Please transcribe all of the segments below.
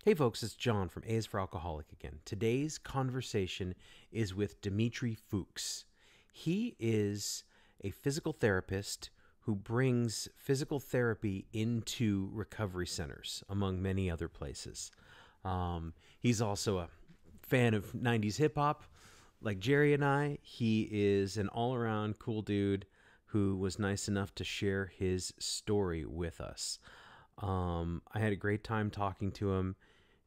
Hey folks, it's John from A is for Alcoholic again. Today's conversation is with Dmitry Foox. He is a physical therapist who brings physical therapy into recovery centers, among many other places. He's also a fan of 90s hip hop, like Jerry and I. He is an all-around cool dude who was nice enough to share his story with us. I had a great time talking to him.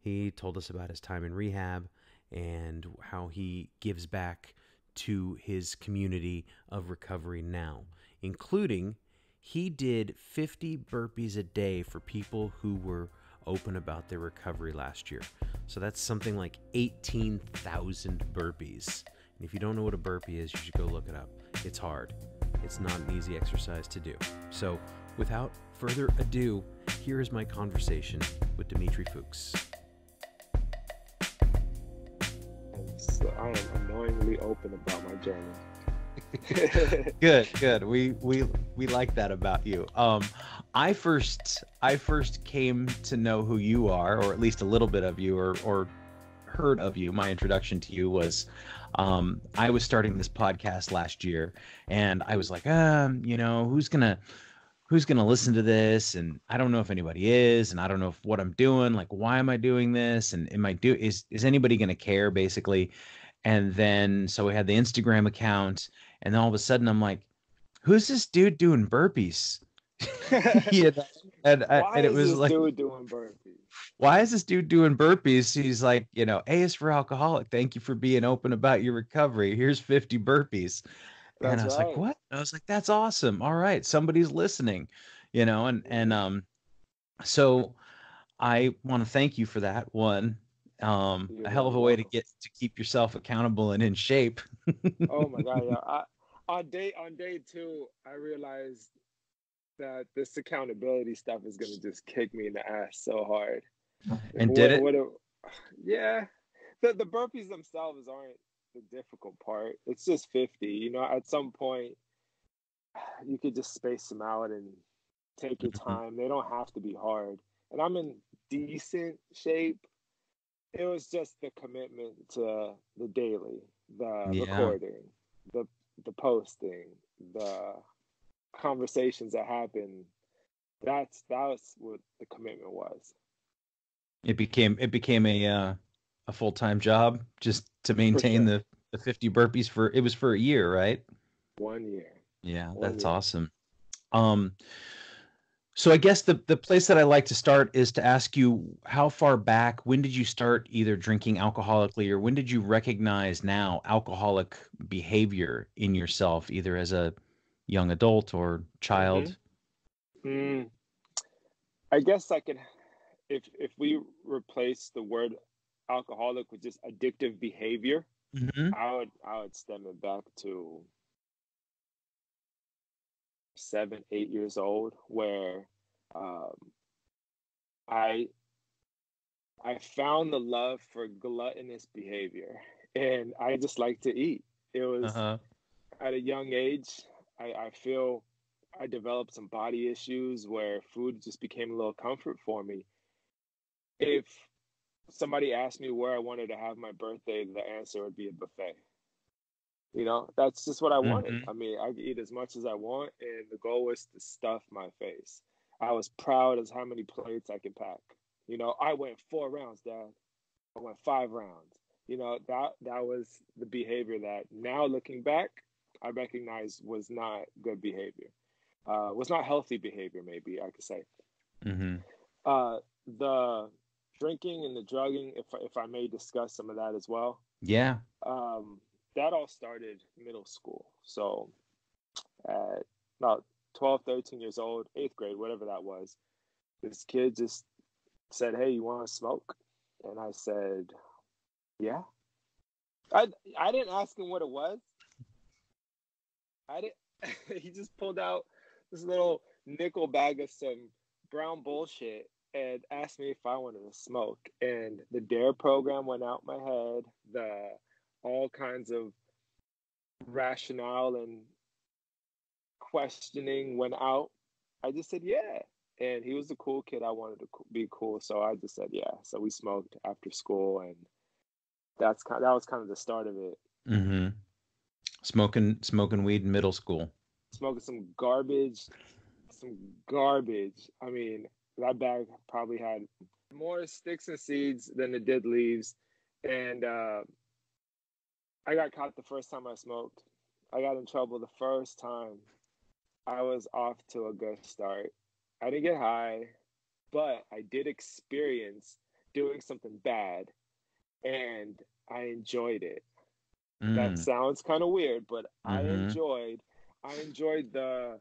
He told us about his time in rehab and how he gives back to his community of recovery now, including he did 50 burpees a day for people who were open about their recovery last year. So that's something like 18,000 burpees. And if you don't know what a burpee is, you should go look it up. It's hard. It's not an easy exercise to do. So without further ado, here is my conversation with Dmitry Foox. So I am annoyingly open about my journey. Good. We like that about you. I first came to know who you are, or at least a little bit of you, or heard of you. My introduction to you was I was starting this podcast last year, and I was like, who's gonna listen to this? And I don't know if anybody is, and I don't know what I'm doing. Like, why am I doing this? And is anybody gonna care, basically? And then so we had the Instagram account, and then all of a sudden I'm like, who's this dude doing burpees? Yeah, Why and it is was this like, dude doing burpees? why is this dude doing burpees? He's like, A is for alcoholic. Thank you for being open about your recovery. Here's 50 burpees. And I That's was like, right. what? I was like, that's awesome. All right, somebody's listening, so I want to thank you for that one. A hell You're of a way to welcome. get to keep yourself accountable and in shape. Oh my God, yeah. On day two, I realized that this accountability stuff is gonna just kick me in the ass so hard. And did it? Yeah. The burpees themselves aren't the difficult part. It's just 50. At some point you could just space them out and take your Mhm. time. They don't have to be hard. And I'm in decent shape. It was just the commitment to the daily, the Yeah. recording, the the posting, the conversations that happen. That's what the commitment was. It became a full-time job just to For maintain sure. the 50 burpees for a year, right? 1 year. Yeah, One that's year. awesome. Um, So I guess the place that I like to start is to ask you, how far back, when did you start either drinking alcoholically, or when did you recognize now alcoholic behavior in yourself, either as a young adult or hmm child? Mm, I guess I could, if we replace the word alcoholic with just addictive behavior, Hmm. I would stem it back to 7, 8 years old, where um, I I found the love for gluttonous behavior, and I just like to eat. It was Uh-huh. at a young age. I feel I developed some body issues where food just became a little comfort for me. If somebody asked me where I wanted to have my birthday, the answer would be a buffet. That's just what I wanted. Hmm. I mean, I could eat as much as I want, and the goal was to stuff my face. I was proud as how many plates I could pack. I went 4 rounds, Dad. I went 5 rounds. That was the behavior that now looking back, I recognize was not good behavior. Was not healthy behavior, maybe I could say. Hmm. The drinking and the drugging, if I may discuss some of that as well. Yeah. Um, that all started middle school. So at about 12, 13 years old, eighth grade, whatever that was, this kid just said, "Hey, you want to smoke?" And I said, "Yeah." I I didn't ask him what it was. I didn't. He just pulled out this little nickel bag of some brown bullshit and asked me if I wanted to smoke. And the Dare program went out my head. The all kinds of rationale and questioning went out. I just said, "Yeah." and he was the cool kid. I wanted to be cool, so I just said yeah. So we smoked after school, and that was kind of the start of it. Mm-hmm. Smoking weed in middle school. Smoking some garbage. I mean, that bag probably had more sticks and seeds than it did leaves, and I got caught the first time I smoked. I got in trouble the first time. I was off to a good start. I didn't get high, but I did experience doing something bad, and I enjoyed it. That Mm. sounds kind of weird, but Mm-hmm. I enjoyed the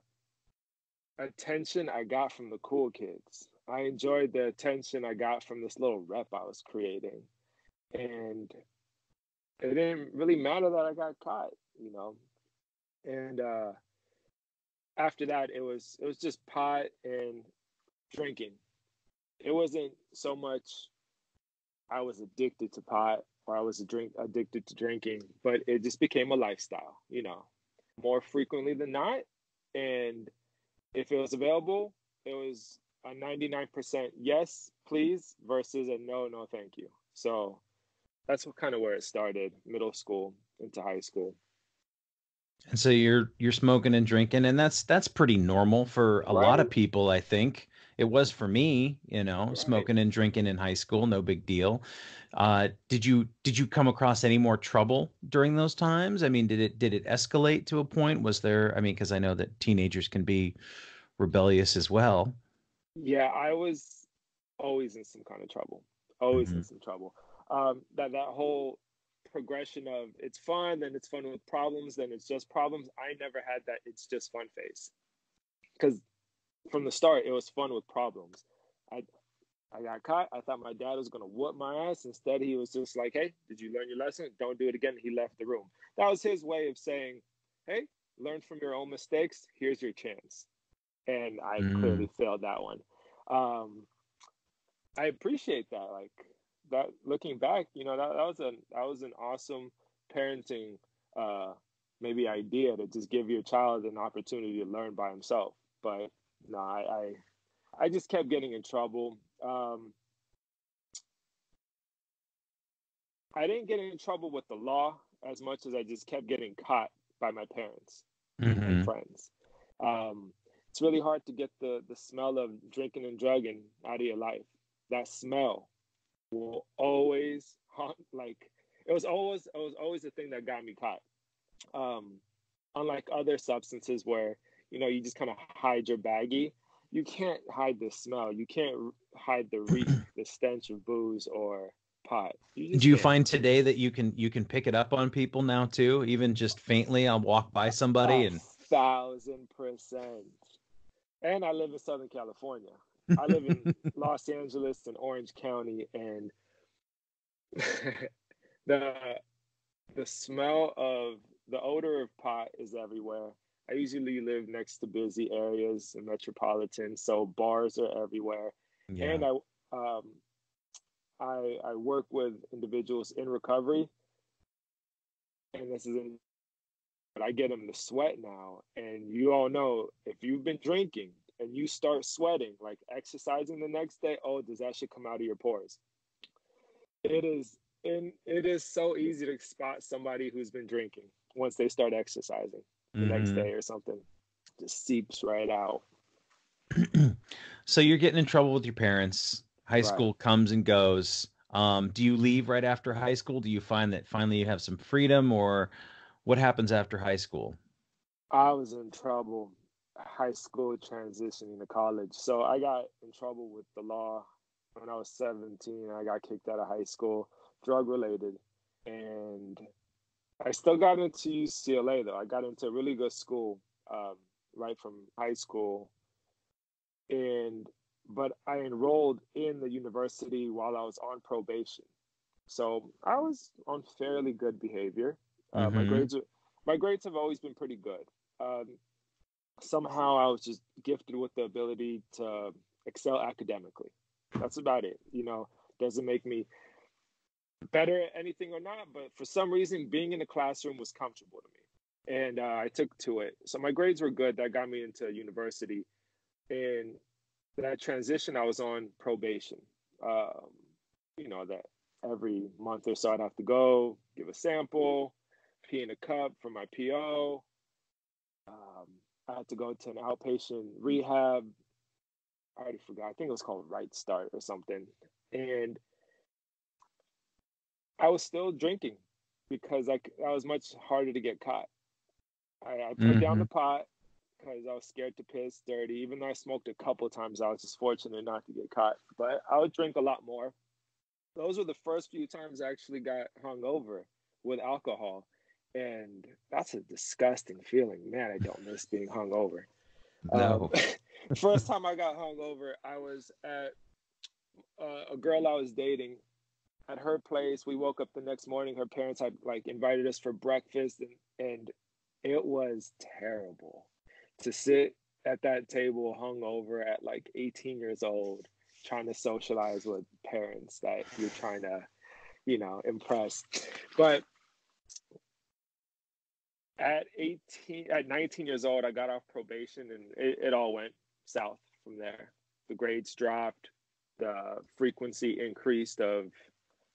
attention I got from the cool kids. I enjoyed the attention I got from this little rep I was creating. And it didn't really matter that I got caught, you know. And after that it was just pot and drinking. It wasn't so much I was addicted to pot or I was addicted to drinking, but it just became a lifestyle, you know, more frequently than not. And if it was available, it was a 99% yes, please versus a no, no, thank you. So that's what kind of where it started, middle school into high school. And so you're smoking and drinking, and that's pretty normal for a lot Right? of people, I think. It was for me, Right. smoking and drinking in high school, no big deal. Did you come across any more trouble during those times? I mean, did it escalate to a point? Was there, I mean, because I know that teenagers can be rebellious as well. Yeah, I was always in some kind of trouble. Always Hmm. in some trouble. That whole progression of it's fun, then it's fun with problems, then it's just problems. I never had that it's just fun phase. Because from the start, it was fun with problems. I I got caught. I thought my dad was gonna whoop my ass. Instead, he was just like, "Hey, did you learn your lesson? Don't do it again." He left the room. That was his way of saying, "Hey, learn from your own mistakes. Here's your chance." And I clearly Mm. failed that one. Um, I appreciate that. Like that, looking back, that was an awesome parenting uh, maybe idea to just give your child an opportunity to learn by himself. But no, I just kept getting in trouble. I didn't get in trouble with the law as much as I just kept getting caught by my parents and Hmm. friends. Um, it's really hard to get the smell of drinking and drugging out of your life. That smell will always haunt. Like it was always the thing that got me caught. Um, Unlike other substances where you just kind of hide your baggie, you can't hide the smell. You can't hide the reek, the stench of booze or pot. You Do just you can't. find today that you can pick it up on people now too, even just faintly? I'll walk by somebody A and 1,000%. And I live in Southern California. I live in Los Angeles and Orange County, and the the smell of the odor of pot is everywhere. I usually live next to busy areas and metropolitan, so bars are everywhere. yeah. And um, I work with individuals in recovery, and this is in but I get them to sweat now. And you all know if you've been drinking and you start sweating, like exercising the next day, oh, does that shit come out of your pores? It is, and it is so easy to spot somebody who's been drinking once they start exercising the next Hmm. day or something. Just seeps right out. So you're getting in trouble with your parents. High Right. school comes and goes. Do you leave right after high school? Do you find that finally you have some freedom, or what happens after high school? I was in trouble high school transitioning to college. So I got in trouble with the law when I was 17. I got kicked out of high school, drug related. And I still got into UCLA though. I got into a really good school right from high school. And but I enrolled in the university while I was on probation. So I was on fairly good behavior. Uh, my Hmm. grades are, my grades have always been pretty good. Um, Somehow I was just gifted with the ability to excel academically. That's about it. Doesn't make me better at anything or not, but for some reason, being in the classroom was comfortable to me. And I took to it. So my grades were good. That got me into university. And that transition, I was on probation. Um, that every month or so I'd have to go give a sample, pee in a cup for my PO. Um, I had to go to an outpatient rehab. I already forgot. I think it was called Right Start or something. And I was still drinking because I was much harder to get caught. I put down Mm-hmm. the pot because I was scared to piss dirty. Even though I smoked a couple times, I was just fortunate not to get caught. But I would drink a lot more. Those were the first few times I actually got hungover with alcohol. And that's a disgusting feeling. Man, I don't miss being hungover. No. First time I got hungover, I was at a girl I was dating at her place. We woke up the next morning. Her parents had like invited us for breakfast, and it was terrible to sit at that table hungover at like 18 years old, trying to socialize with parents that you're trying to, impress. But at 19 years old, I got off probation, and it all went south from there. The grades dropped, the frequency increased of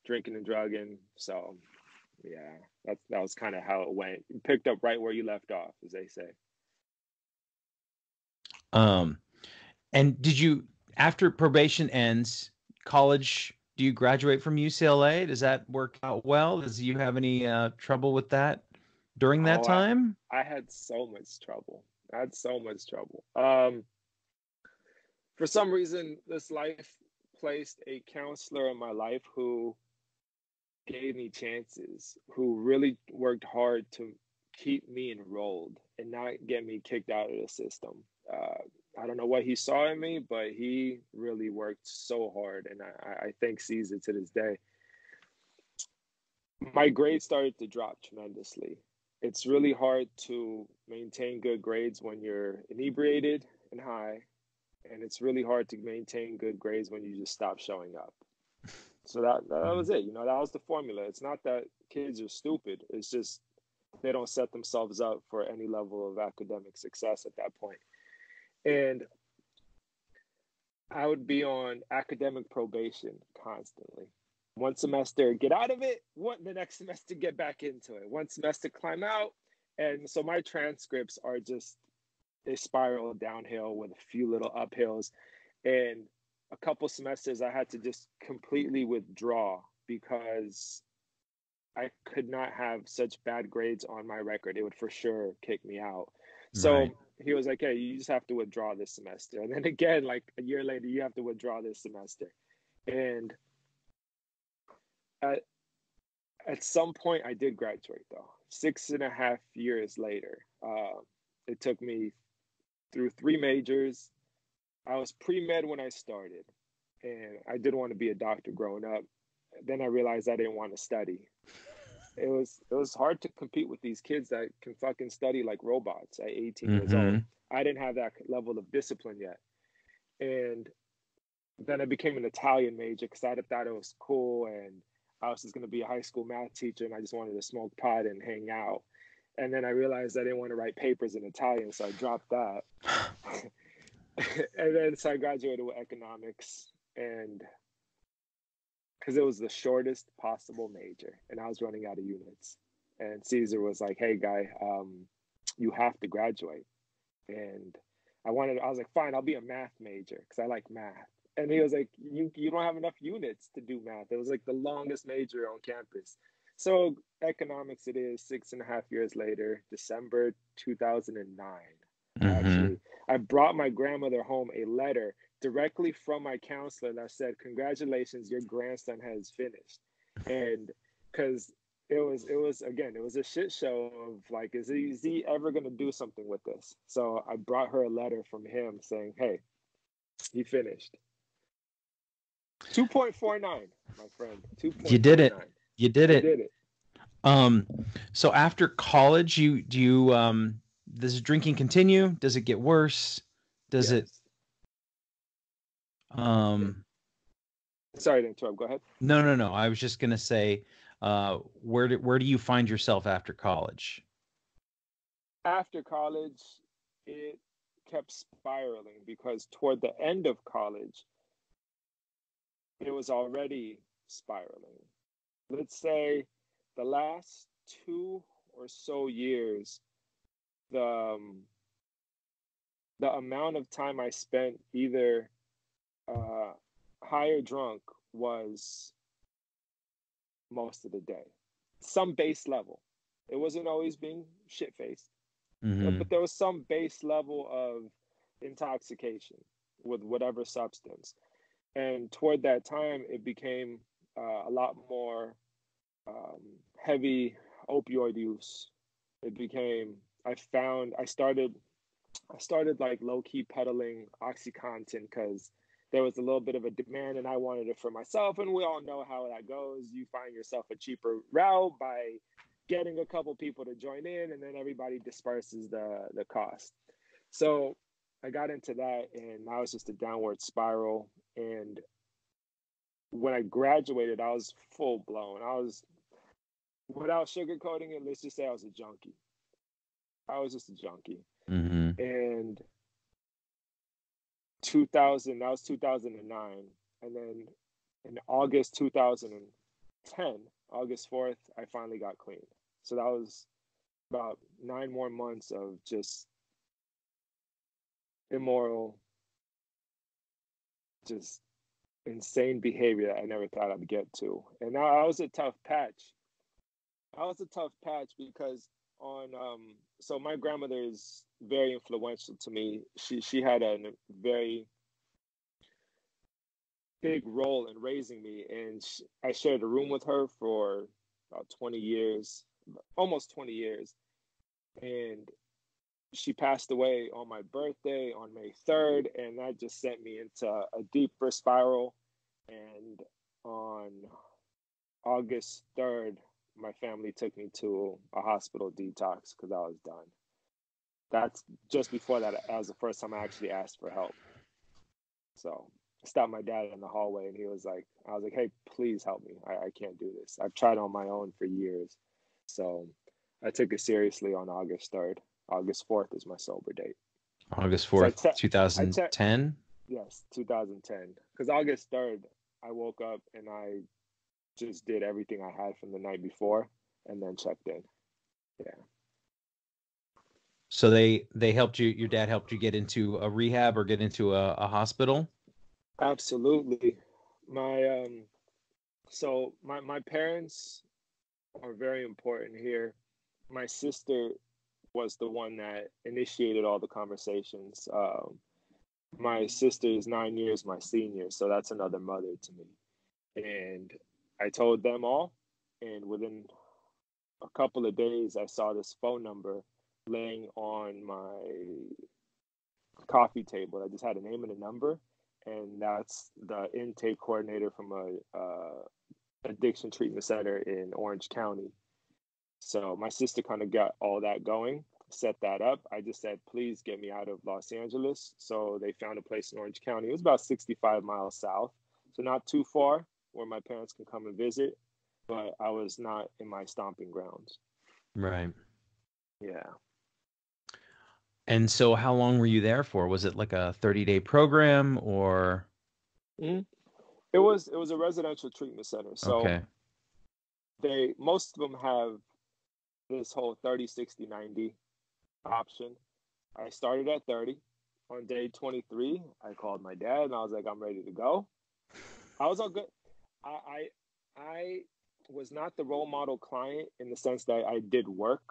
drinking and drugging. So yeah, that was kind of how it went. You picked up right where you left off, as they say. Um, and did you, after probation ends, college, do you graduate from UCLA? Does that work out well? Does you have any trouble with that during that Oh, time? I had so much trouble. I had so much trouble. For some reason, this life placed a counselor in my life who gave me chances, who really worked hard to keep me enrolled and not get me kicked out of the system. I don't know what he saw in me, but he really worked so hard, and I think sees it to this day. My grades started to drop tremendously. It's really hard to maintain good grades when you're inebriated and high, and it's really hard to maintain good grades when you just stop showing up. So that was it. That was the formula. It's not that kids are stupid. It's just they don't set themselves up for any level of academic success at that point. And I would be on academic probation constantly. One semester, get out of it. The next semester, get back into it. One semester, climb out. And so my transcripts are just, they spiral downhill with a few little uphills. And a couple semesters, I had to just completely withdraw because I could not have such bad grades on my record. It would for sure kick me out. So Right. he was like, hey, you just have to withdraw this semester. And then again, like a year later, you have to withdraw this semester. And at, at some point, I did graduate, though. 6.5 years later. It took me through 3 majors. I was pre-med when I started, and I did want to be a doctor growing up. Then I realized I didn't want to study. It was hard to compete with these kids that can fucking study like robots at 18 years old. Mm-hmm. I didn't have that level of discipline yet. And then I became an Italian major because I thought it was cool, and I was just going to be a high school math teacher, and I just wanted to smoke pot and hang out. And then I realized I didn't want to write papers in Italian, so I dropped that. And then so I graduated with economics, and because it was the shortest possible major, and I was running out of units. And Caesar was like, "Hey, guy, you have to graduate." And I was like, "Fine, I'll be a math major because I like math." And he was like, "You don't have enough units to do math." It was like the longest major on campus. So economics it is. 6.5 years later, December 2009. Mm-hmm. Actually, I brought my grandmother home a letter directly from my counselor that said, "Congratulations, your grandson has finished." And because it was a shit show of like, is he ever going to do something with this? So I brought her a letter from him saying, hey, he finished. 2.49, my friend. You did it. 2.49. You did I it. did it. Um, so after college, does drinking continue? Does it get worse? Does it, Yes. um, Sorry to interrupt. Go ahead. no. I was just gonna say, where do you find yourself after college? After college, it kept spiraling because toward the end of college, it was already spiraling. Let's say the last 2 or so years, the the amount of time I spent either high or drunk was most of the day. Some base level. It wasn't always being shit faced, Mm-hmm. but there was some base level of intoxication with whatever substance. And toward that time, it became a lot more um, heavy opioid use. It became, I started like low key peddling OxyContin because there was a little bit of a demand and I wanted it for myself. And we all know how that goes. You find yourself a cheaper route by getting a couple people to join in, and then everybody disperses the cost. So I got into that, and now it's just a downward spiral. And when I graduated, I was full blown. I was, without sugarcoating it, let's just say I was a junkie. I was just a junkie. Mm-hmm. And 2000, that was 2009. And then in August 2010, August 4th, I finally got clean. So that was about 9 more months of just immoral, just insane behavior that I never thought I'd get to. And now I was a tough patch. I was a tough patch because on so my grandmother is very influential to me. She had a very big role in raising me, and I shared a room with her for about 20 years, almost 20 years. And she passed away on my birthday on May 3rd, and that just sent me into a deeper spiral. And on August 3rd, my family took me to a hospital detox because I was done. That's just before that, that was the first time I actually asked for help. So I stopped my dad in the hallway, and he was like, I was like, hey, please help me. I can't do this. I've tried on my own for years. So I took it seriously on August 3rd. August 4th is my sober date. August So 4th, I checked, 2010. yes, 2010. Because August 3rd, I woke up and I just did everything I had from the night before and then checked in. Yeah. So they helped you, your dad helped you get into a rehab or get into a hospital? Absolutely. My so my parents are very important here. My sister was the one that initiated all the conversations. My sister is 9 years my senior, so that's another mother to me. And I told them all, and within a couple of days, I saw this phone number laying on my coffee table. I just had a name and a number, and that's the intake coordinator from a addiction treatment center in Orange County. So my sister kind of got all that going, set that up. I just said, please get me out of Los Angeles. So they found a place in Orange County. It was about 65 miles south, so not too far where my parents can come and visit, but I was not in my stomping grounds. Right. Yeah. And so how long were you there for? Was it like a 30-day program or? Mm-hmm. It was a residential treatment center. So Okay. they most of them have this whole 30, 60, 90 option. I started at 30. On day 23, I called my dad and I was like, I'm ready to go. I was all good. I was not the role model client in the sense that I did work,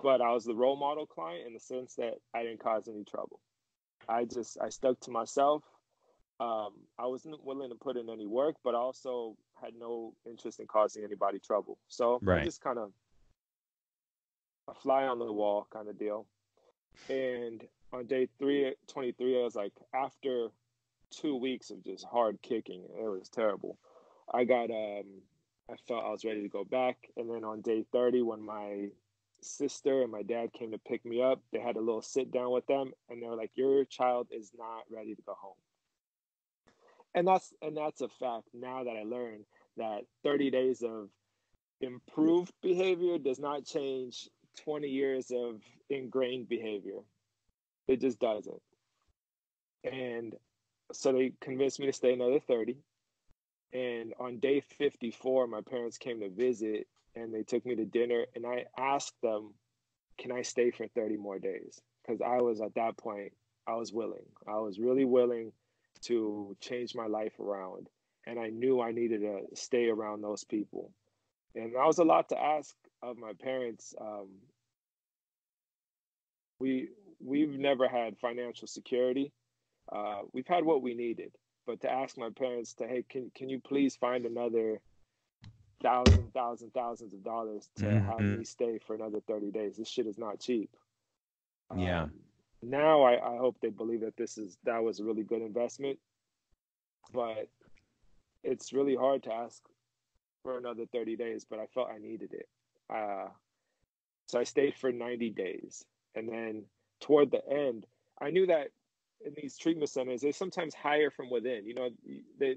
but I was the role model client in the sense that I didn't cause any trouble. I stuck to myself. I wasn't willing to put in any work, but I also had no interest in causing anybody trouble. So I Right. just kind of a fly on the wall kind of deal. And on day 23, I was like, after 2 weeks of just hard kicking, it was terrible. I got, I felt I was ready to go back. And then on day 30, when my sister and my dad came to pick me up, they had a little sit down with them, and they were like, your child is not ready to go home. And that's a fact now that I learned that 30 days of improved behavior does not change 20 years of ingrained behavior. It just doesn't. And so they convinced me to stay another 30. And on day 54, my parents came to visit and they took me to dinner. And I asked them, can I stay for 30 more days? Because I was at that point, I was willing. I was really willing to change my life around. And I knew I needed to stay around those people. And that was a lot to ask of my parents. We we've never had financial security. We've had what we needed, but to ask my parents to, hey, can you please find another thousands of dollars to have Hmm. me stay for another 30 days? This shit is not cheap. Yeah. Now I hope they believe that that was a really good investment, but it's really hard to ask for another 30 days, but I felt I needed it. Uh, so I stayed for 90 days. And then toward the end, I knew that in these treatment centers, they sometimes hire from within. You know,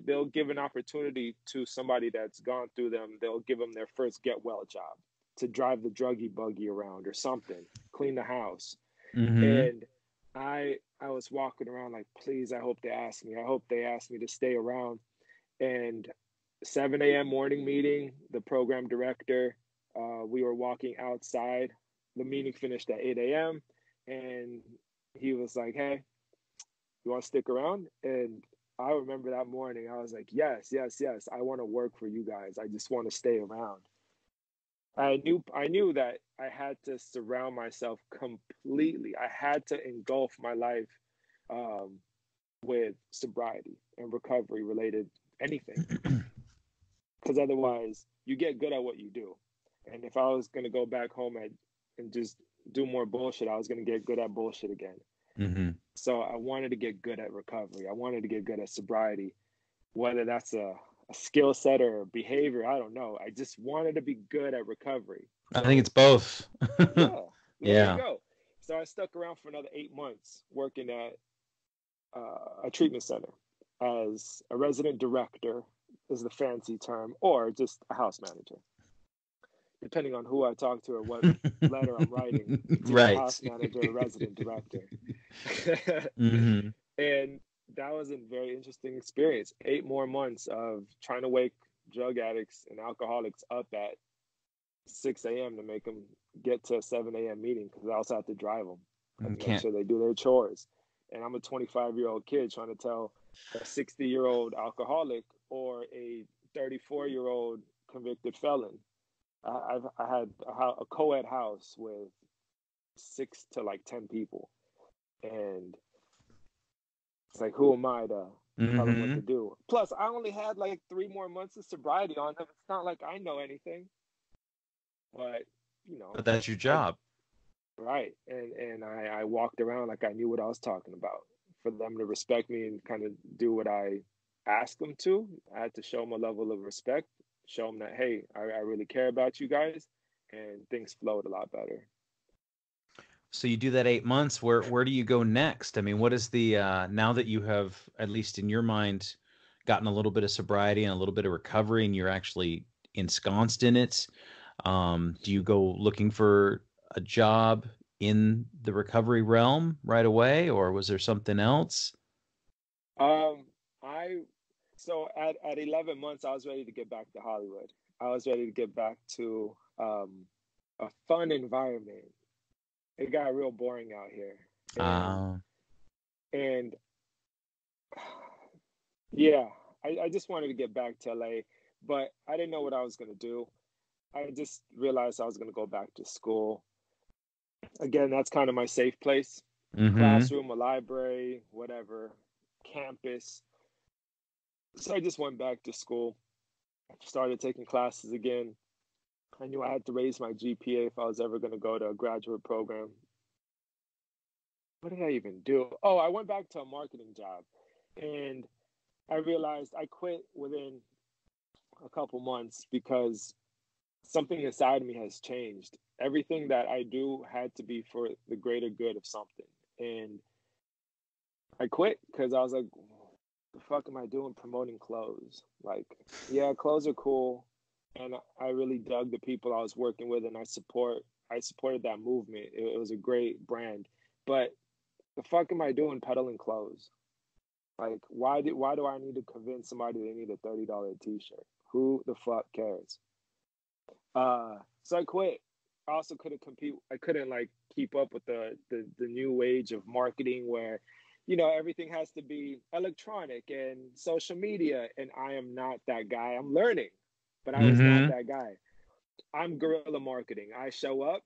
they'll give an opportunity to somebody that's gone through them. They'll give them their first get well job to drive the druggy buggy around or something, clean the house. Hmm. And I was walking around like, please, I hope they ask me. I hope they ask me to stay around. And 7 a.m. morning meeting, the program director, we were walking outside. The meeting finished at 8 a.m. And he was like, hey, you want to stick around? And I remember that morning, I was like, yes, yes, yes. I want to work for you guys. I just want to stay around. I knew that I had to surround myself completely. I had to engulf my life um, with sobriety and recovery related anything, because otherwise you get good at what you do. And if I was going to go back home and just do more bullshit, I was going to get good at bullshit again. Hmm. So I wanted to get good at recovery. I wanted to get good at sobriety, whether that's a skill set or behavior, I don't know. I just wanted to be good at recovery. I think So it's both. yeah, there you Yeah. go. So I stuck around for another 8 months working at a treatment center as a resident director, is the fancy term, or just a house manager, depending on who I talk to or what letter I'm writing. It's either Right. house manager or resident director. Hmm. And that was a very interesting experience. 8 more months of trying to wake drug addicts and alcoholics up at 6 a.m. to make them get to a 7 a.m. meeting, because I also have to drive them. I have to make Can't. sure they do their chores. And I'm a 25-year-old kid trying to tell a 60-year-old alcoholic or a 34-year-old convicted felon. I had a co-ed house with 6 to 10 people, and it's like, who am I to tell them what to Hmm. do? Plus, I only had like 3 more months of sobriety on them. It's not like I know anything, but you know, But that's your I job. right, and I walked around like I knew what I was talking about. For them to respect me and kind of do what I asked them to, I had to show them a level of respect, show them that, hey, I really care about you guys, and things flowed a lot better. So you do that 8 months. Where do you go next? I mean, what is the now that you have, at least in your mind, gotten a little bit of sobriety and a little bit of recovery, and you're actually ensconced in it? Do you go looking for a job in the recovery realm right away, or was there something else? Um, I so at 11 months, I was ready to get back to Hollywood. I was ready to get back to a fun environment. It got real boring out here, and Uh, and yeah, I just wanted to get back to LA, but I didn't know what I was gonna do. I just realized I was gonna go back to school. Again, that's kind of my safe place. mm-hmm. Classroom, a library, whatever, campus. So I just went back to school, started taking classes again. I knew I had to raise my GPA if I was ever going to go to a graduate program. What did I even do? Oh, I went back to a marketing job, and I realized I quit within a couple months because something inside me has changed. Everything that I do had to be for the greater good of something. And I quit because I was like, the fuck am I doing promoting clothes? Like, yeah, clothes are cool. And I really dug the people I was working with, and I supported that movement. It was a great brand. But the fuck am I doing peddling clothes? Like, why do I need to convince somebody they need a $30 t-shirt? Who the fuck cares? So I quit. I also couldn't compete. I couldn't like keep up with the new age of marketing where, everything has to be electronic and social media. And I am not that guy. I'm learning, but I was not Mm-hmm. that guy. I'm guerrilla marketing. I show up,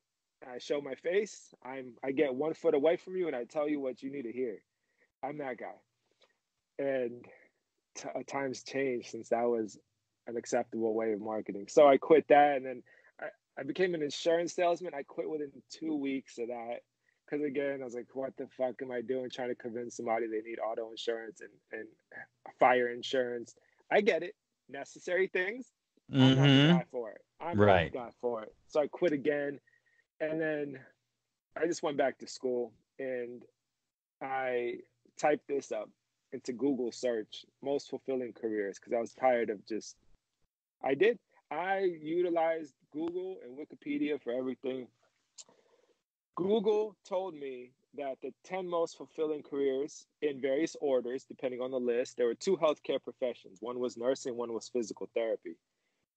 I show my face. I get 1 foot away from you and I tell you what you need to hear. I'm that guy. And times changed since that was an acceptable way of marketing. So I quit that, and then I became an insurance salesman. I quit within 2 weeks of that because again, I was like, "What the fuck am I doing? Trying to convince somebody they need auto insurance and fire insurance?" I get it, necessary things. I'm not the Mm-hmm. guy for it. I'm not the Right. guy for it. So I quit again, and then I just went back to school and I typed this up into Google search, most fulfilling careers, because I was tired of just, I did. I utilized Google and Wikipedia for everything. Google told me that the 10 most fulfilling careers in various orders, depending on the list, there were two healthcare professions. One was nursing, one was physical therapy.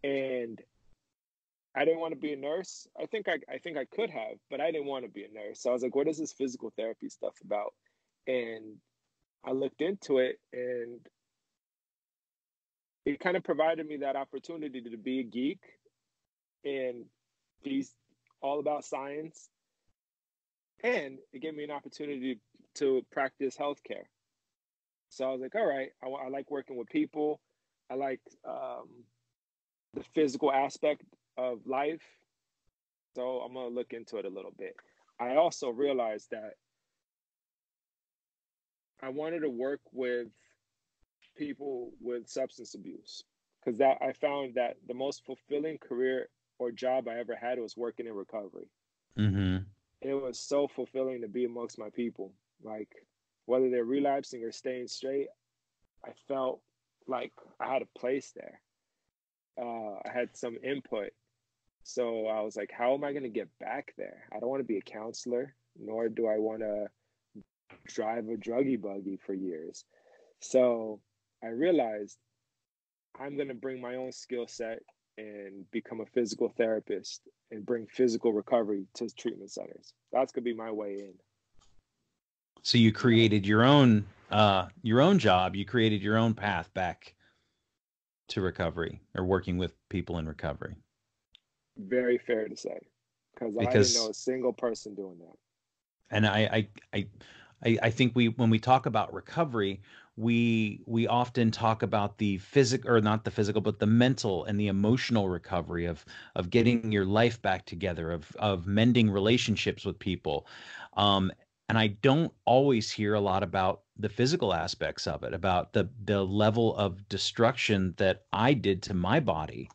And I didn't want to be a nurse. I think I could have, but I didn't want to be a nurse. So I was like, what is this physical therapy stuff about? And I looked into it and it kind of provided me that opportunity to be a geek and be all about science. And it gave me an opportunity to practice healthcare. So I was like, all right, I like working with people. I like the physical aspect of life. So I'm going to look into it a little bit. I also realized that I wanted to work with people with substance abuse because that I found that the most fulfilling career or job I ever had was working in recovery. Mm-hmm. It was so fulfilling to be amongst my people. Like whether they're relapsing or staying straight, I felt like I had a place there. I had some input. So I was like, how am I going to get back there? I don't want to be a counselor, nor do I want to drive a druggy buggy for years. So I realized I'm going to bring my own skill set and become a physical therapist and bring physical recovery to treatment centers. That's going to be my way in. So you You know, created your own job. You created your own path back to recovery or working with people in recovery. very fair to say because I didn't know Because a single person doing that. and I think we when we talk about recovery, we often talk about the physical or not the physical, but the mental and the emotional recovery of getting your life back together, of mending relationships with people. Um, and I don't always hear a lot about the physical aspects of it, about the level of destruction that I did to my body.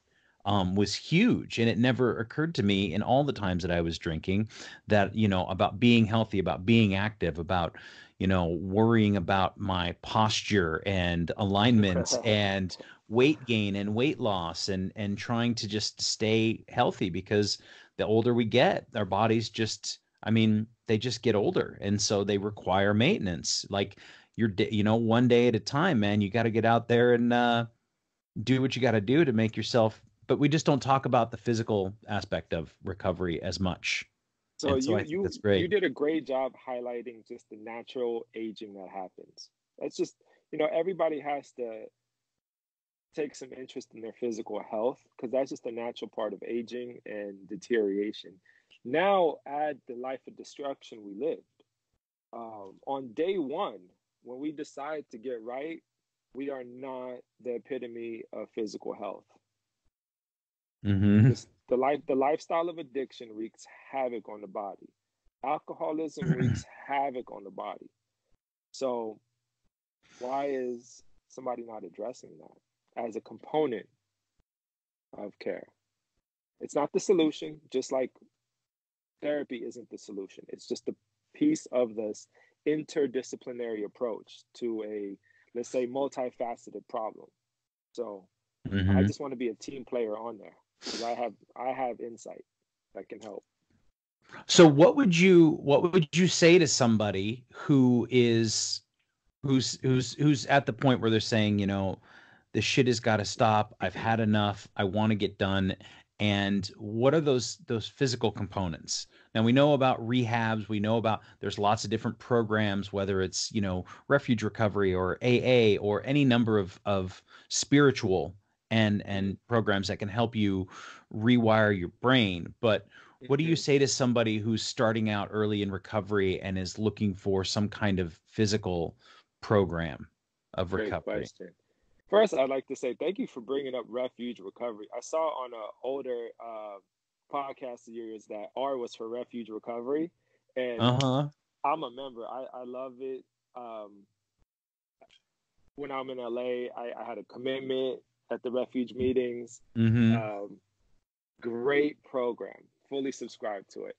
Was huge, and it never occurred to me in all the times that I was drinking that about being healthy, about being active, about worrying about my posture and alignment and weight gain and weight loss and trying to just stay healthy because the older we get, our bodies just, I mean, they just get older, and so they require maintenance. Like one day at a time, man. You got to get out there and do what you got to do to make yourself. But we just don't talk about the physical aspect of recovery as much, So and so you I think you that's you great. did a great job highlighting just the natural aging that happens. That's just, everybody has to take some interest in their physical health because that's just a natural part of aging and deterioration. Now add the life of destruction we lived. On day one, when we decide to get right, we are not the epitome of physical health. Hmm. The lifestyle of addiction wreaks havoc on the body. Alcoholism wreaks havoc on the body. So why is somebody not addressing that as a component of care? It's not the solution, just like therapy isn't the solution. It's just a piece of this interdisciplinary approach to a, let's say, multifaceted problem. So I Hmm. just want to be a team player on there because I have insight that can help. So what would you say to somebody who's at the point where they're saying, this shit has got to stop. I've had enough. I want to get done. And what are those physical components? Now we know about rehabs. We know about there's lots of different programs, whether it's refuge recovery or AA or any number of spiritual and programs that can help you rewire your brain. But what do you Mm-hmm. say to somebody who's starting out early in recovery and is looking for some kind of physical program of Great recovery? question. First, I'd like to say thank you for bringing up refuge recovery. I saw on an older podcast of yours that R was for refuge recovery, and Uh-huh. I'm a member. I love it. Um, when I'm in LA, I had a commitment at the refuge meetings. Mm-hmm. Um, Great program. Fully subscribed to it.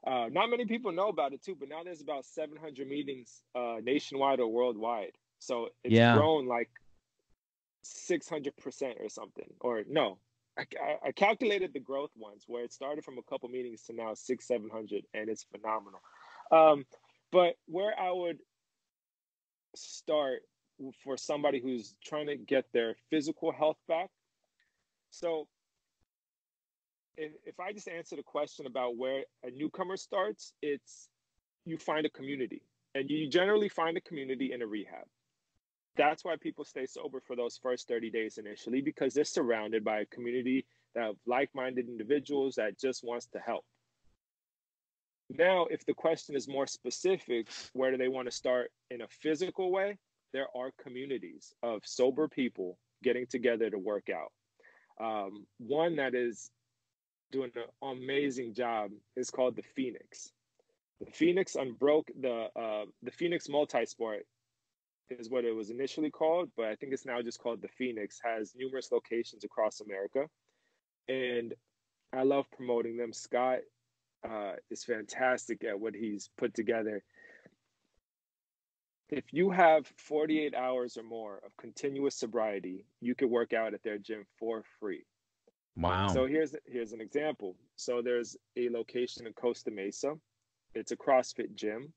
Not many people know about it too, but now there's about 700 meetings nationwide or worldwide. So it's Yeah. grown like 600% or something. Or no, I calculated the growth once where it started from a couple meetings to now 700, and it's phenomenal. Um, but where I would start for somebody who's trying to get their physical health back. So if I just answer the question about where a newcomer starts, it's you find a community, and you generally find a community in a rehab. That's why people stay sober for those first 30 days initially, because they're surrounded by a community of like-minded individuals that just wants to help. Now, if the question is more specific, where do they want to start in a physical way? There are communities of sober people getting together to work out. One that is doing an amazing job is called the Phoenix. The Phoenix Unbroke, the Phoenix Multisport is what it was initially called, but I think it's now just called the Phoenix. Has numerous locations across America, and I love promoting them. Scott is fantastic at what he's put together. If you have 48 hours or more of continuous sobriety, you could work out at their gym for free. Wow. So here's an example. So there's a location in Costa Mesa. It's a CrossFit gym.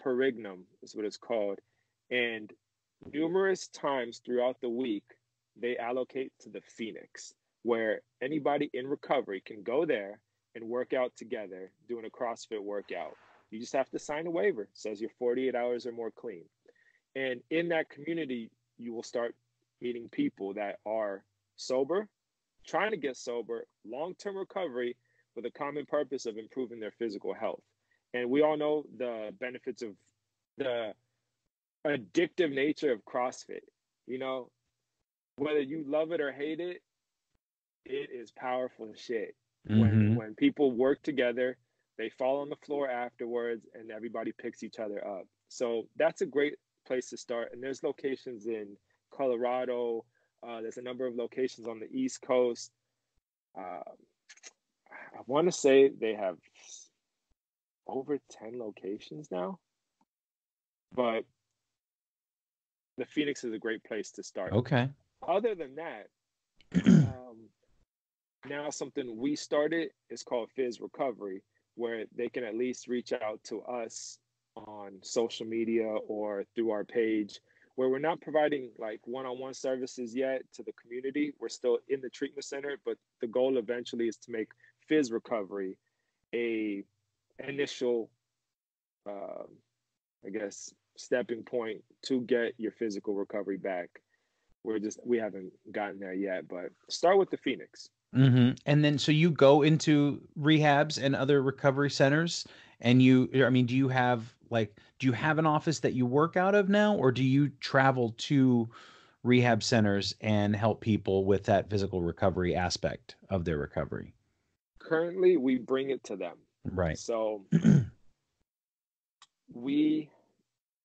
Perignum is what it's called. And numerous times throughout the week, they allocate to the Phoenix, where anybody in recovery can go there and work out together doing a CrossFit workout. You just have to sign a waiver. It says you're 48 hours or more clean. And in that community, you will start meeting people that are sober, trying to get sober, long-term recovery with a common purpose of improving their physical health. And we all know the benefits of the addictive nature of CrossFit. You know, whether you love it or hate it, it is powerful shit. Mm-hmm. When people work together, they fall on the floor afterwards and everybody picks each other up. So that's a great place to start. And there's locations in Colorado. There's a number of locations on the East Coast. I want to say they have over 10 locations now, but the Phoenix is a great place to start. Okay. Other than that, um, now something we started is called Fizz Recovery, where they can at least reach out to us on social media or through our page, where we're not providing like one-on-one services yet to the community. We're still in the treatment center, but the goal eventually is to make Fizz Recovery a initial, um, I guess, stepping point to get your physical recovery back. We haven't gotten there yet, but start with the Phoenix. Mm-hmm. And then so you go into rehabs and other recovery centers and do you have an office that you work out of now, or do you travel to rehab centers and help people with that physical recovery aspect of their recovery? Currently, we bring it to them. Right. So we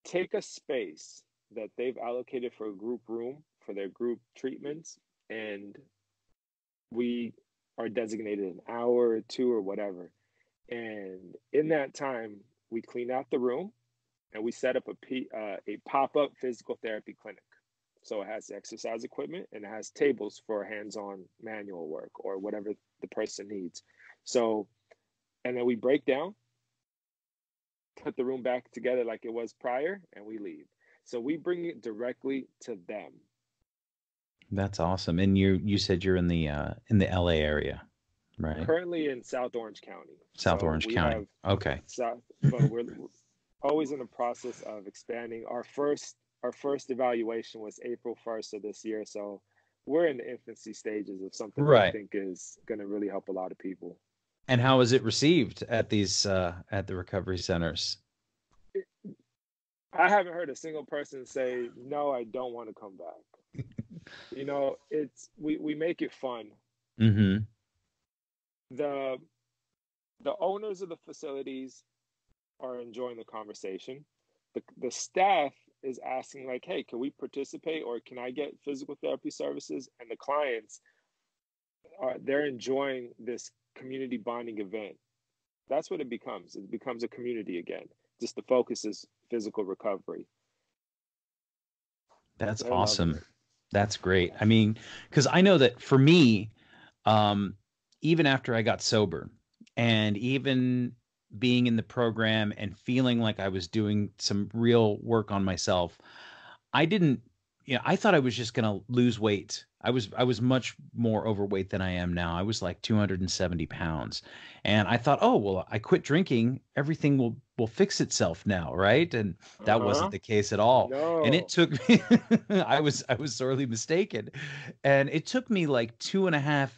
take a space that they've allocated for a group room for their group treatments, and we are designated an hour or two or whatever. And in that time, we clean out the room and we set up a pop up physical therapy clinic. So it has exercise equipment and it has tables for hands on manual work or whatever the person needs. So and then we break down, put the room back together like it was prior, and we leave. So we bring it directly to them. That's awesome. And you said you're in the LA area, right? Currently in South Orange County. South So Orange we County. have Okay. South, but we're always in the process of expanding. Our first evaluation was April 1st of this year. So we're in the infancy stages of something that I Right. think is going to really help a lot of people. And how is it received at these at the recovery centers? I haven't heard a single person say, no, I don't want to come back. You know, we make it fun. Mm-hmm. The owners of the facilities are enjoying the conversation. The staff is asking like, hey, can we participate, or can I get physical therapy services? And the clients they're enjoying this community bonding event. That's what it becomes. It becomes a community again. Just the focus is physical recovery. That's They're loving awesome. it. That's great. I mean, because I know that for me, um, even after I got sober and even being in the program and feeling like I was doing some real work on myself, I didn't, I thought I was just going to lose weight. I was much more overweight than I am now. I was like 270 pounds. And I thought, oh, well, I quit drinking. Everything will fix itself now, right? And that wasn't Uh-huh. the case at all. And it No. took me, I was sorely mistaken. And it took me like 2.5,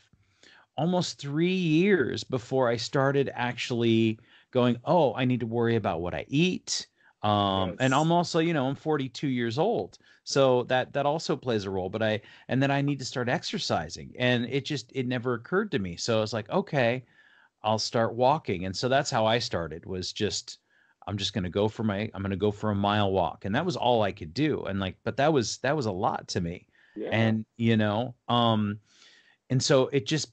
almost 3 years before I started actually going, oh, I need to worry about what I eat. And Yes. I'm also, I'm 42 years old. So that also plays a role, and then I need to start exercising, and it never occurred to me. So I was like, okay, I'll start walking. And so that's how I started, was just, I'm going to go for a mile walk. And that was all I could do. And like, but that was a lot to me. Yeah. And, and so it just,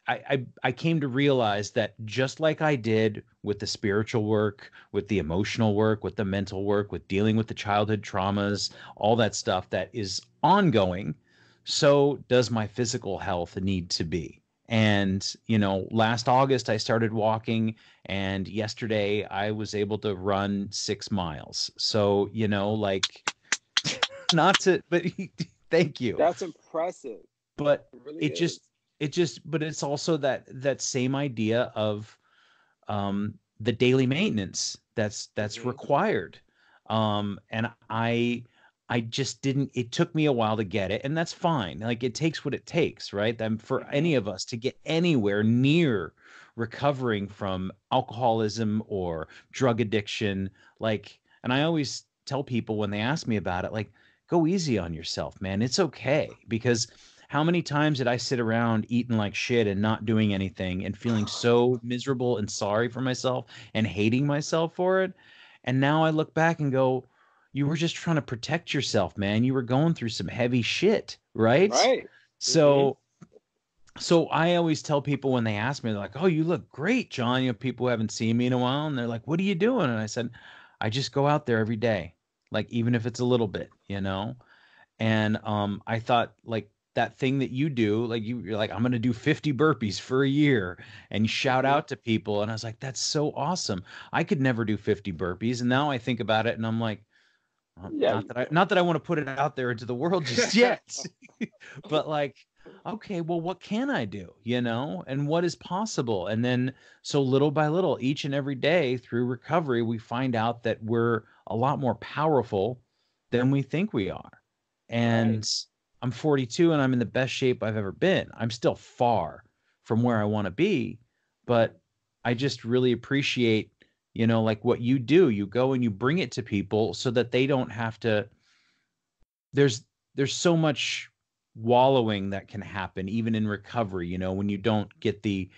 I came to realize that just like I did with the spiritual work, with the emotional work, with the mental work, with dealing with the childhood traumas, all that stuff that is ongoing, so does my physical health need to be. And, last August I started walking, and yesterday I was able to run 6 miles. So, like, not to, but thank you. That's impressive. But It really it is. just but it's also that same idea of the daily maintenance that's Hmm. required. And I just didn't, it took me a while to get it, and that's fine. Like, it takes what it takes, right? For Hmm. any of us to get anywhere near recovering from alcoholism or drug addiction, like, and I always tell people when they ask me about it, like, go easy on yourself, man. It's okay. Because how many times did I sit around eating like shit and not doing anything and feeling so miserable and sorry for myself and hating myself for it? And now I look back and go, you were just trying to protect yourself, man. You were going through some heavy shit, right? Right. Hmm. So I always tell people when they ask me, they're like, "Oh, you look great, John." People who haven't seen me in a while, and they're like, "What are you doing?" And I said, "I just go out there every day, like, even if it's a little bit." And I thought, like, that thing that you do, like, you're like, I'm gonna do 50 burpees for a year, and you shout Hmm. out to people. And I was like, that's so awesome. I could never do 50 burpees. And now I think about it and I'm like, well, Yeah, not you that I want to put it out there into the world just can. yet. But like, okay, well, what can I do? And what is possible? And then, so little by little, each and every day through recovery, we find out that we're a lot more powerful than we think we are. Right. And I'm 42 and I'm in the best shape I've ever been. I'm still far from where I want to be, but I just really appreciate, like, what you do. You go and you bring it to people so that they don't have to. There's there's so much wallowing that can happen even in recovery, when you don't get the,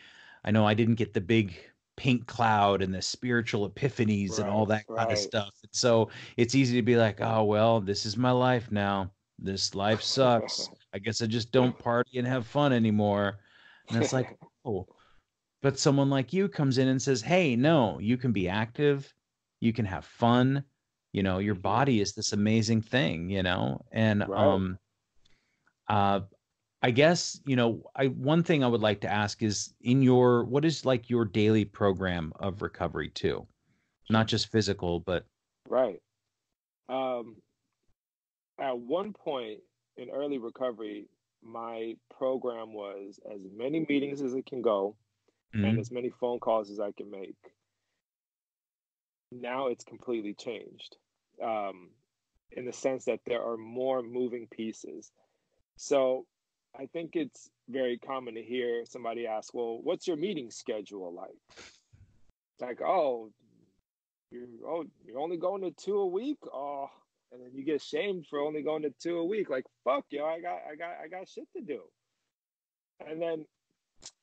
I know I didn't get the big pink cloud and the spiritual epiphanies and all Right. that kind of Right. stuff. And so it's easy to be like, oh, well, this is my life now. This life sucks. I guess I just don't party and have fun anymore. And it's like, oh, but someone like you comes in and says, hey, no, you can be active, you can have fun. Your Hmm. body is this amazing thing. And Right. uh I guess, one thing I would like to ask is what is like your daily program of recovery too? Not just physical, but Right. Um, at one point in early recovery, my program was as many meetings as it can go and Mhm. as many phone calls as I can make. Now it's completely changed, um, in the sense that there are more moving pieces. So I think it's very common to hear somebody ask, "Well, what's your meeting schedule like?" Like, "Oh, you're only going to two a week? Oh," and then you get shamed for only going to two a week. Like, fuck, yo, I got shit to do. And then,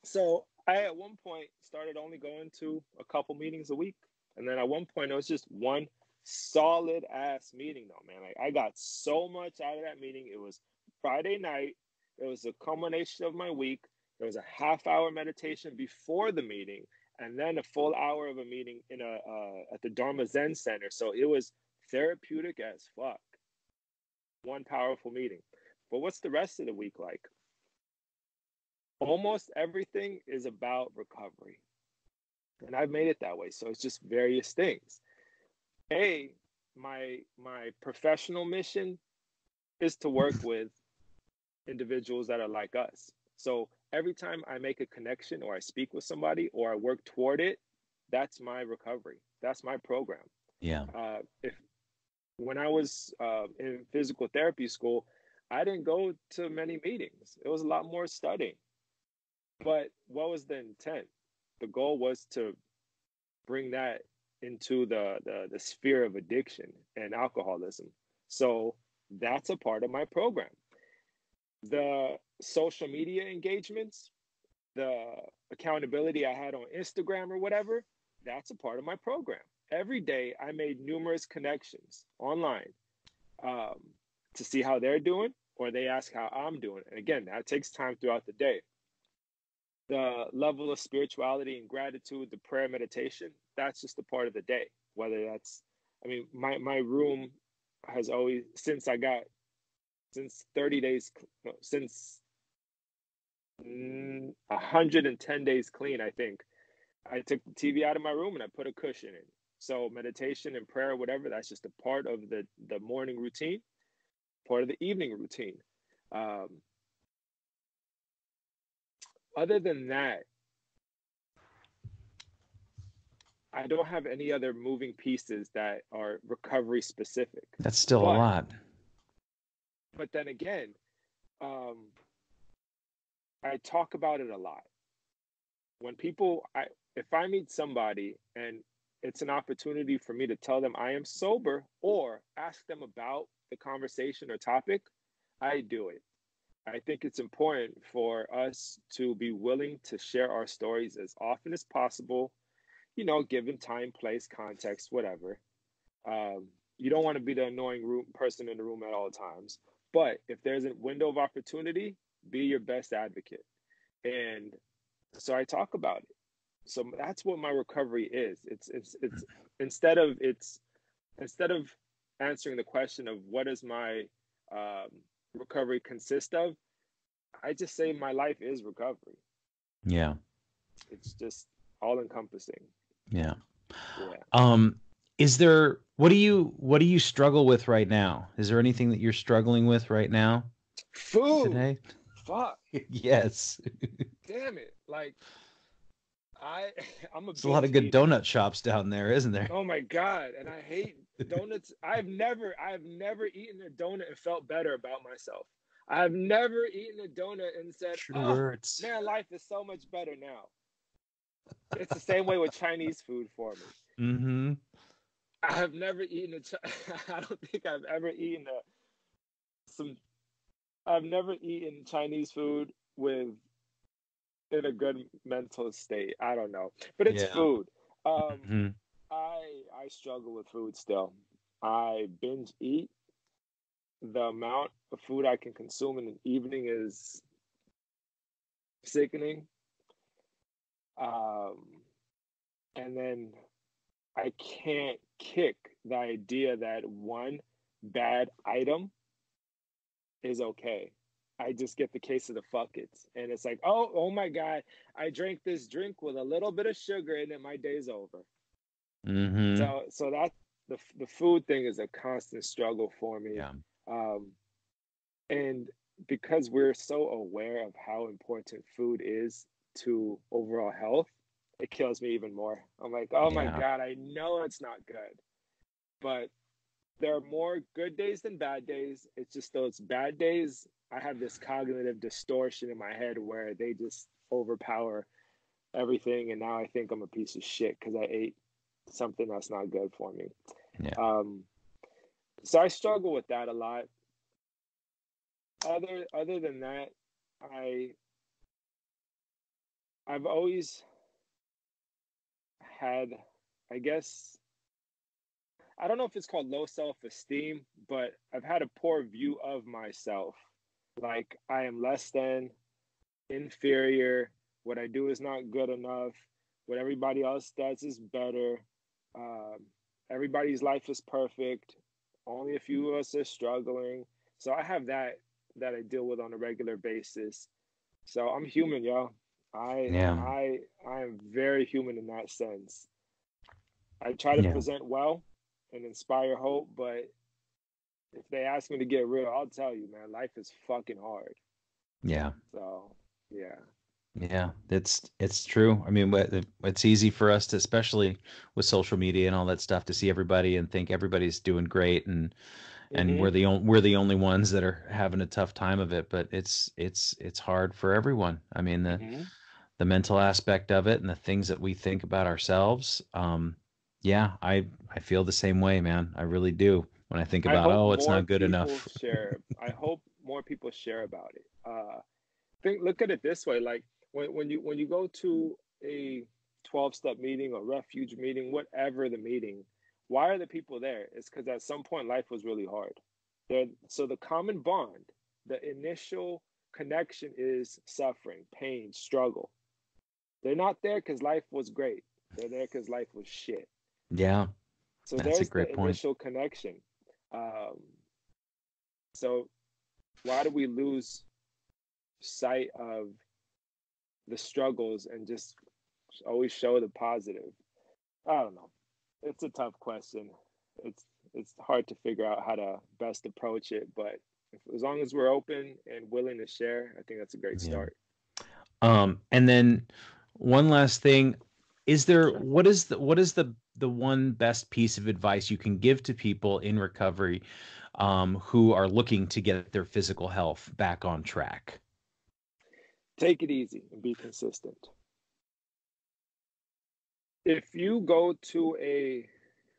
so I at one point started only going to a couple meetings a week, and then at one point it was just one solid ass meeting though, man. Like I got so much out of that meeting. It was Friday night. It was a culmination of my week. There was a half hour meditation before the meeting, and then a full hour of a meeting in a at the Dharma Zen Center. So it was therapeutic as fuck. One powerful meeting. But what's the rest of the week like? Almost everything is about recovery. And I've made it that way. So it's just various things. A, my professional mission is to work with individuals that are like us. So every time I make a connection or I speak with somebody or I work toward it, that's my recovery. That's my program. Yeah. If when I was in physical therapy school, I didn't go to many meetings. It was a lot more studying. But what was the intent? The goal was to bring that into the sphere of addiction and alcoholism. So that's a part of my program. The social media engagements, the accountability I had on Instagram or whatever, that's a part of my program. Every day I made numerous connections online, um, to see how they're doing, or they ask how I'm doing. And again, that takes time throughout the day. The level of spirituality and gratitude, the prayer meditation, that's just a part of the day. Whether that's, I mean, my room has always, since 30 days, no, since 110 days clean, I think, I took the TV out of my room and I put a cushion in. So meditation and prayer, whatever, that's just a part of the morning routine, part of the evening routine. Um, Other than that, I don't have any other moving pieces that are recovery specific. That's still a But lot. but then again, um, I talk about it a lot. When if I meet somebody and it's an opportunity for me to tell them I am sober or ask them about the conversation or topic, I do it. I think it's important for us to be willing to share our stories as often as possible, given time, place, context, whatever. Um, you don't want to be the annoying person in the room at all times. But if there's a window of opportunity, be your best advocate. And so I talk about it. So that's what my recovery is. It's instead of it's instead of answering the question of what does my um, recovery consist of, I just say my life is recovery. Yeah. It's just all encompassing. Yeah. Yeah. Um, what do you struggle with right now? Is there anything that you're struggling with right now Food. today? Fuck. Yes. Damn it. Like I I'm a There's a lot binge of good eater. donut shops down there, isn't there? Oh my God. And I hate donuts. I've never eaten a donut and felt better about myself. I've never eaten a donut and said, True "Oh, words. man, life is so much better now." It's the same way with Chinese food for me. Mm-hmm. I have never eaten I don't think I've ever eaten some I've never eaten Chinese food with in a good mental state. I don't know. But it's Yeah. food. Hmm. I struggle with food still. I binge eat. The amount of food I can consume in an evening is sickening. Um, and then I can't kick the idea that one bad item is okay. I just get the case of the fuckets. And it's like, oh my God, I drank this drink with a little bit of sugar in it. My day's over. Mm-hmm. So that the food thing is a constant struggle for me. Yeah. Um, and because we're so aware of how important food is to overall health, it kills me even more. I'm like, oh my Yeah. God, I know it's not good, but there are more good days than bad days. It's just those bad days, I have this cognitive distortion in my head where they just overpower everything. And now I think I'm a piece of shit because I ate something that's not good for me. Yeah. So I struggle with that a lot. Other than that, I've always had, I guess, I don't know if it's called low self-esteem, but I've had a poor view of myself. Like I am less than, inferior. What I do is not good enough. What everybody else does is better. Um, Everybody's life is perfect. Only a few of us are struggling. So I have that I deal with on a regular basis. So I'm human, y'all. I Yeah. I I am very human in that sense. I try to Yeah. present well and inspire hope, but if they ask me to get real, I'll tell you, man, life is fucking hard. Yeah. So yeah. Yeah, it's true. I mean, it's easy for us to, especially with social media and all that stuff, to see everybody and think everybody's doing great, and Mm-hmm. we're the only ones that are having a tough time of it. But it's hard for everyone. I mean, Mm-hmm. the mental aspect of it and the things that we think about ourselves. Yeah, I feel the same way, man. I really do. When I think I about, hope oh, it's more not good people enough. share. I hope more people share about it. Look at it this way: like when you go to a 12-step meeting or refuge meeting, whatever the meeting, why are the people there? It's because at some point life was really hard. So the common bond, the initial connection is suffering, pain, struggle. They're not there because life was great. They're there because life was shit. Yeah, So that's a there's the great point. initial connection. Um, so why do we lose sight of the struggles and just always show the positive? I don't know. It's a tough question. It's it's hard to figure out how to best approach it, but as long as we're open and willing to share, I think that's a great Yeah. start. And then one last thing, is there Sure. what is the one best piece of advice you can give to people in recovery, who are looking to get their physical health back on track? Take it easy and be consistent. If you go to a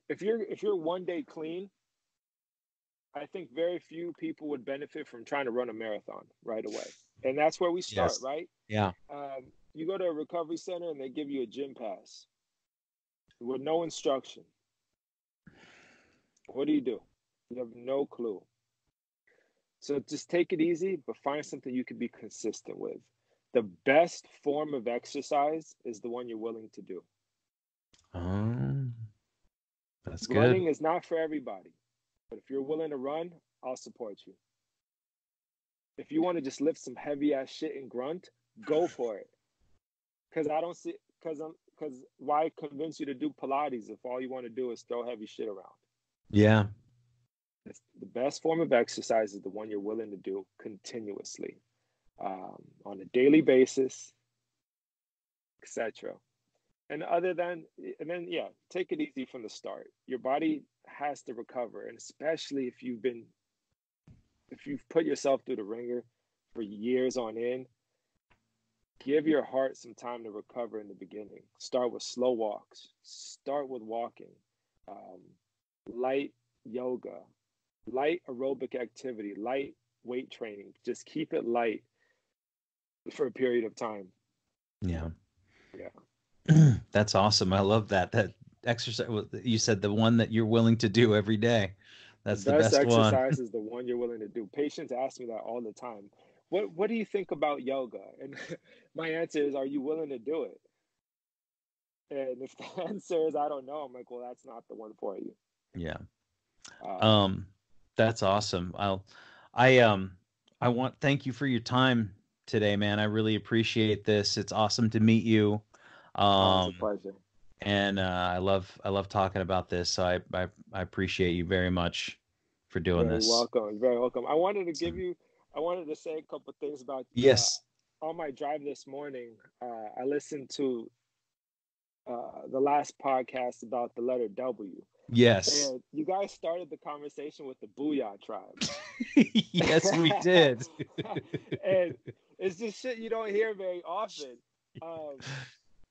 if you're 1 day clean, I think very few people would benefit from trying to run a marathon right away. And that's where we start, Yes. right? Yeah. You go to a recovery center and they give you a gym pass with no instruction. What do? You have no clue. So just take it easy, but find something you can be consistent with. The best form of exercise is the one you're willing to do. Um, that's good. Running is not for everybody, but if you're willing to run, I'll support you. If you want to just lift some heavy ass shit and grunt, go for it. Because I don't see, because why convince you to do Pilates if all you want to do is throw heavy shit around? Yeah. The best form of exercise is the one you're willing to do continuously, on a daily basis, etc. And then yeah, take it easy from the start. Your body has to recover, and especially if you've put yourself through the ringer for years on end, give your heart some time to recover in the beginning. Start with slow walks. Start with walking, um, light yoga, light aerobic activity, light weight training. Just keep it light for a period of time. Yeah. Yeah. That's awesome. I love that. That exercise, you said the one that you're willing to do every day. The That's the best best one. exercise is the one you're willing to do. Patients ask me that all the time. What do you think about yoga? And my answer is, are you willing to do it? And if the answer is I don't know, I'm like, well, that's not the one for you. Yeah. Um, Um, that's awesome. I Thank you for your time today, man. I really appreciate this. It's awesome to meet you. Oh, it's a Um, pleasure. and I love talking about this. So I appreciate you very much for doing Very this. welcome. Very welcome. So, I wanted to say a couple things about yes, on my drive this morning. I listened to the last podcast about the letter W, yes, and you guys started the conversation with the Booyah tribe. yes, we did. And it's just shit you don't hear very often. Um,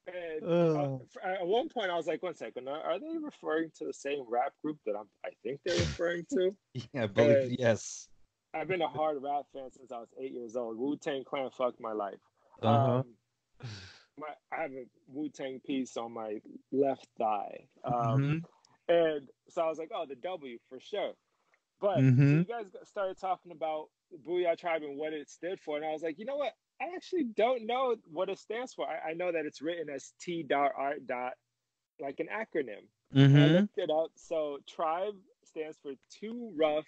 and Oh, at one point, I was like, "1 second, are they referring to the same rap group that I think they're referring to?" yeah, I believe And yes. I've been a hard rap fan since I was 8 years old. Wu-Tang Clan fucked my life. Uh-huh. I have a Wu-Tang piece on my left thigh. Mm-hmm. And so I was like, oh, the W for sure. But so Mm-hmm. you guys started talking about Booyah Tribe and what it stood for. And I was like, you know what? I actually don't know what it stands for. I know that it's written as T.R. like an acronym. And I Mm-hmm. looked it up. So tribe stands for Too Rough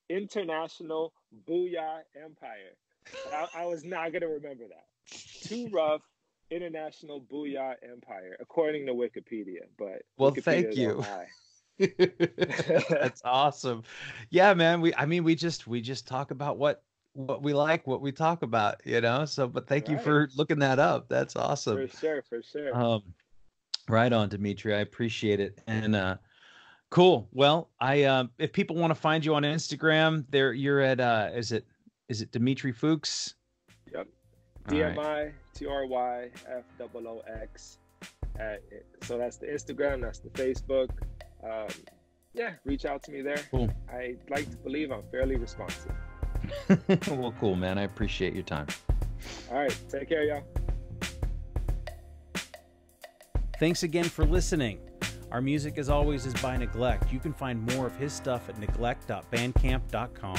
International Booyah Empire. I was not going to remember that. Too Rough International Booyah Empire, according to Wikipedia. But Well, thank Wikipedia don't you. lie. That's awesome. Yeah, man. We just talk about what we like, what we talk about, you know. So, but thank you Right. for looking that up. That's awesome. For sure. For sure. Um, right on, Dimitri. I appreciate it. And cool. Well, I if people want to find you on Instagram, you're at is it Dmitry Foox? Yep. All right. DMITRYFOOX. So that's the Instagram, that's the Facebook. Um, yeah, reach out to me there. Cool. I like to believe I'm fairly responsive. Well, cool, man. I appreciate your time. All right, take care, y'all. Thanks again for listening. Our music, as always, is by Neglect. You can find more of his stuff at neglect.bandcamp.com.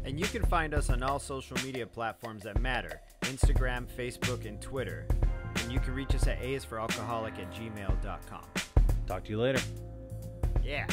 And you can find us on all social media platforms that matter: Instagram, Facebook, and Twitter. And you can reach us at aisforalcoholic@gmail.com. Talk to you later. Yeah.